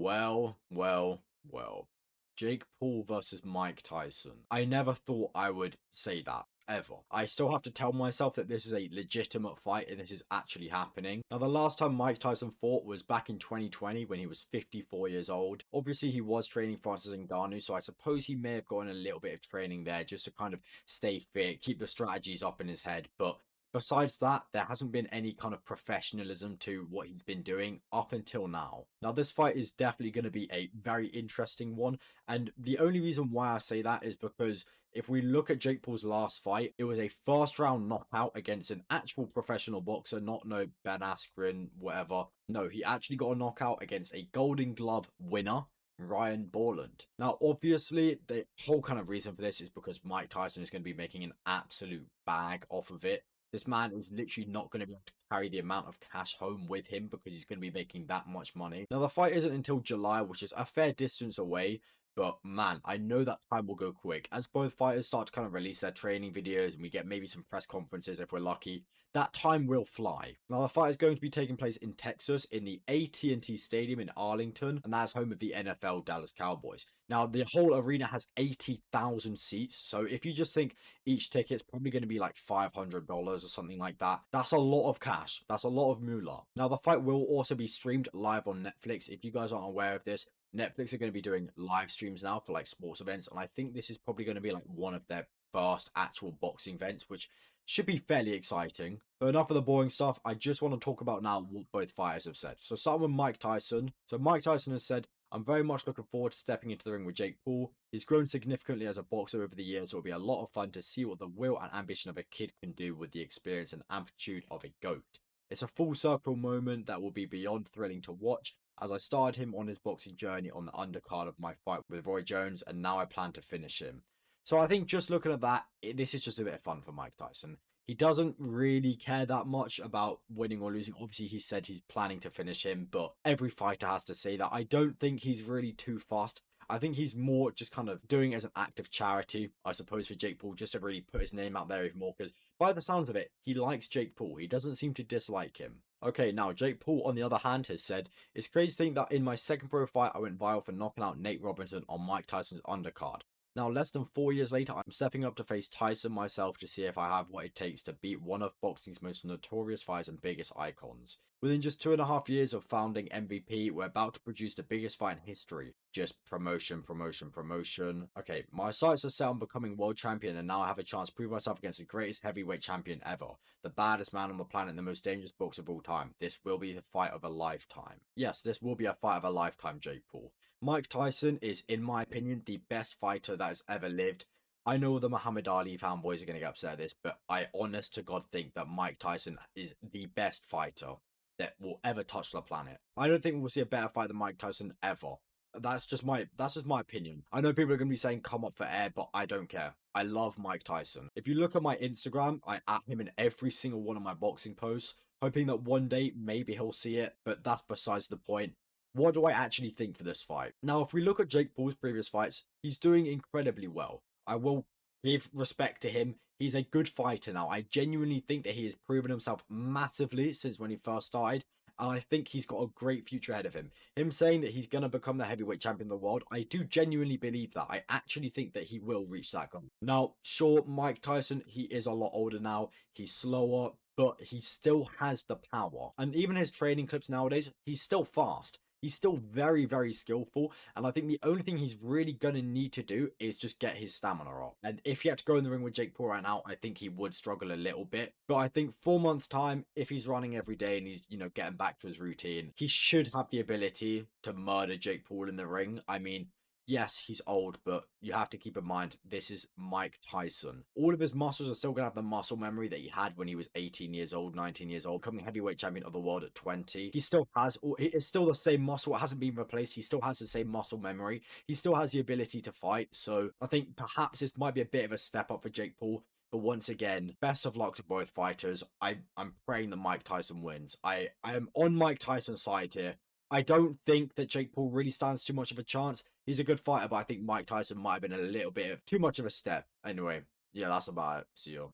Well. Jake Paul versus Mike Tyson. I never thought I would say that. Ever. I still have to tell myself that this is a legitimate fight and this is actually happening. Now, the last time Mike Tyson fought was back in 2020 when he was 54 years old. Obviously, he was training Francis Ngannou, so I suppose he may have gotten a little bit of training there just to kind of stay fit, keep the strategies up in his head. But besides that, there hasn't been any kind of professionalism to what he's been doing up until now. Now, this fight is definitely going to be a very interesting one. And the only reason why I say that is because if we look at Jake Paul's last fight, it was a first round knockout against an actual professional boxer, not no Ben Askren, whatever. No, he actually got a knockout against a Golden Glove winner, Ryan Borland. Now, obviously, the whole kind of reason for this is because Mike Tyson is going to be making an absolute bag off of it. This man is literally not going to be able to carry the amount of cash home with him because he's going to be making that much money. Now, the fight isn't until July, which is a fair distance away. But man, I know that time will go quick. As both fighters start to kind of release their training videos and we get maybe some press conferences if we're lucky, that time will fly. Now, the fight is going to be taking place in Texas in the AT&T Stadium in Arlington, and that's home of the NFL Dallas Cowboys. Now, the whole arena has 80,000 seats, so if you just think each ticket's probably going to be like $500 or something like that, that's a lot of cash. That's a lot of moolah. Now, the fight will also be streamed live on Netflix. If you guys aren't aware of this, Netflix are going to be doing live streams now for like sports events, and I think this is probably going to be like one of their first actual boxing events, which should be fairly exciting. But enough of the boring stuff. I just want to talk about now what both fighters have said. So starting with Mike Tyson. So Mike Tyson has said, "I'm very much looking forward to stepping into the ring with Jake Paul. He's grown significantly as a boxer over the years. So it'll be a lot of fun to see what the will and ambition of a kid can do with the experience and amplitude of a GOAT. It's a full circle moment that will be beyond thrilling to watch, as I started him on his boxing journey on the undercard of my fight with Roy Jones, and now I plan to finish him." So I think just looking at that, this is just a bit of fun for Mike Tyson. He doesn't really care that much about winning or losing. Obviously, he said he's planning to finish him, but every fighter has to say that. I don't think he's really too fast. I think he's more just kind of doing it as an act of charity, I suppose, for Jake Paul, just to really put his name out there even more. Because by the sounds of it, he likes Jake Paul. He doesn't seem to dislike him. Okay, now Jake Paul, on the other hand, has said, "It's crazy to think that in my second pro fight, I went viral for knocking out Nate Robinson on Mike Tyson's undercard. Now, less than 4 years later, I'm stepping up to face Tyson myself to see if I have what it takes to beat one of boxing's most notorious fighters and biggest icons. Within just 2.5 years of founding MVP, we're about to produce the biggest fight in history. Just promotion, promotion, promotion. Okay, my sights are set on becoming world champion, and now I have a chance to prove myself against the greatest heavyweight champion ever. The baddest man on the planet and the most dangerous boxer of all time. This will be the fight of a lifetime." Yes, this will be a fight of a lifetime, Jake Paul. Mike Tyson is, in my opinion, the best fighter that has ever lived. I know the Muhammad Ali fanboys are going to get upset at this, but I honest to God think that Mike Tyson is the best fighter that will ever touch the planet. I don't think we'll see a better fight than Mike Tyson ever. That's just my opinion. I know people are going to be saying come up for air, but I don't care. I love Mike Tyson. If you look at my Instagram, I at him in every single one of my boxing posts, hoping that one day maybe he'll see it, but that's besides the point. What do I actually think for this fight? Now, if we look at Jake Paul's previous fights, he's doing incredibly well. I will give respect to him. He's a good fighter now. I genuinely think that he has proven himself massively since when he first started, and I think he's got a great future ahead of him. Him saying that he's going to become the heavyweight champion of the world, I do genuinely believe that. I actually think that he will reach that goal. Now, sure, Mike Tyson, he is a lot older now. He's slower, but he still has the power. And even his training clips nowadays, he's still fast. He's still very, very skillful, and I think the only thing he's really going to need to do is just get his stamina up. And if he had to go in the ring with Jake Paul right now, I think he would struggle a little bit. But I think 4 months' time, if he's running every day and he's, getting back to his routine, he should have the ability to murder Jake Paul in the ring. I mean, yes, he's old, but you have to keep in mind, this is Mike Tyson. All of his muscles are still going to have the muscle memory that he had when he was 18 years old, 19 years old, becoming heavyweight champion of the world at 20. He still has, it's still the same muscle. It hasn't been replaced. He still has the same muscle memory. He still has the ability to fight. So I think perhaps this might be a bit of a step up for Jake Paul. But once again, best of luck to both fighters. I'm praying that Mike Tyson wins. I am on Mike Tyson's side here. I don't think that Jake Paul really stands too much of a chance. He's a good fighter, but I think Mike Tyson might have been a little bit of too much of a step. Anyway, yeah, that's about it. See you.